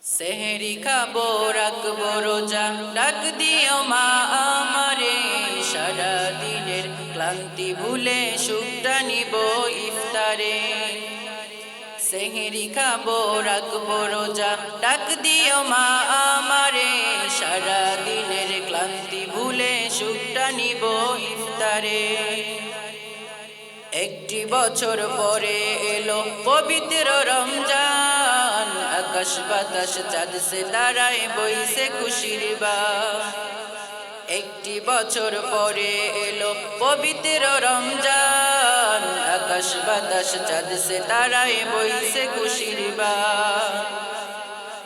সেহরি খাবো রাখবো রোজা, ডাক দিও মা আমারে। সারা দিনের ক্লান্তি ভুলে সুখটা নিব ইফতারে। সেহরি খাবো রাখবো রোজা, ডাক দিও মা আমারে। সারা দিনের ক্লান্তি ভুলে সুখটা নিব ইফতারে। একটি বছর পরে এলো পবিত্র রমজান, আকাশ বাতাস চাঁদ সে তারায় বইছে খুশির বান। একটি বছর পরে এলো পবিত্র রমজান, আকাশ বাতাস চাঁদ সে তারায় বইছে খুশির বান।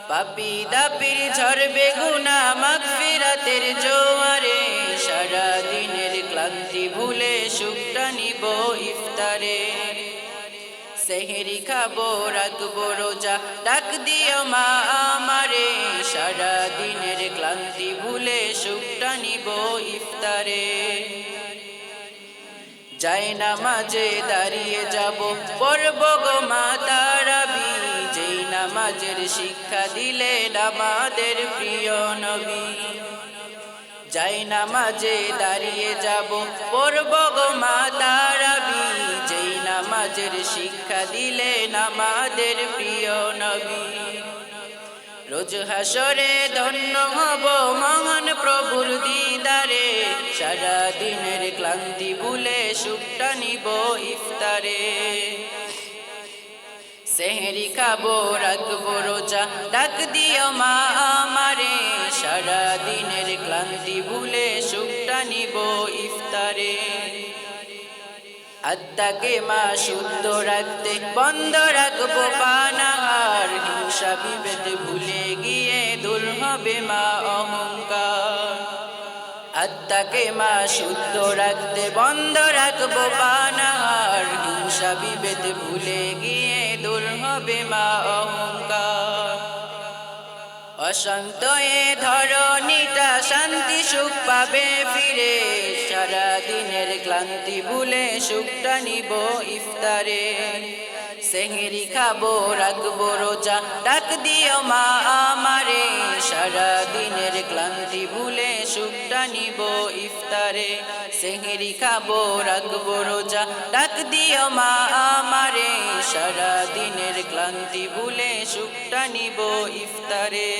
পাপী দাপির ঝরবে গুনাহ মাগফিরাতের জোয়ারে। সারা দিনের ক্লান্তি ভুলে সুখটা নিব ইফতারে। সেহরি খাবো রাখবো রোজা, ডাক দিও মা আমারে। সারা দিনের ক্লান্তি ভুলে সুখটা নিব ইফতারে। যাই নামাজে দাঁড়িয়ে যাব, পড়ব গো মা তারাবি। যেই নামাজের শিক্ষা দিলেন আমাদের প্রিয় নবী। যাই নামাজে দাঁড়িয়ে যাব, পড়ব গো মা তারাবি। যেই নামাজের শিক্ষা দিলেন আমাদের প্রিয় নবী। রোজ হাসরে ধন্য হব মহান প্রভুর দিদারে। সারা দিনের ক্লান্তি ভুলে সুখটা নিব ইফতারে। সেহরি খাবো রাখবো রোজা, ডাক দিও মা আমারে। সারা দিনের ক্লান্তি ভুলে সুখটা নিব ইফতারে। আত্মাকে মা শুদ্ধ রাখতে বন্ধ রাখবো পানাহার। হিংসা বিভেদ ভুলে গিয়ে দূর হবে মা অহংকার। আত্মাকে মা শুদ্ধ রাখতে বন্ধ রাখবো পানাহার। হিংসা বিভেদ ভুলে গিয়ে দূর হবে মা অহংকার। অশান্ত এ ধরণীটা শান্তি সুখ পাবে ফিরে। সারা দিনের ক্লান্তি ভুলে সুখটা নিব ইফতারে। সেহরি খাবো রাখবো রোজা, ডাক দিও মা আমারে। সারা দিনের ক্লান্তি ভুলে সুখটা নিব ইফতারে। সেহরি খাবো রাখবো রোজা, ডাক দিও মা আমারে। সারা দিনের ক্লান্তি ভুলে সুখটা নিব ইফতারে।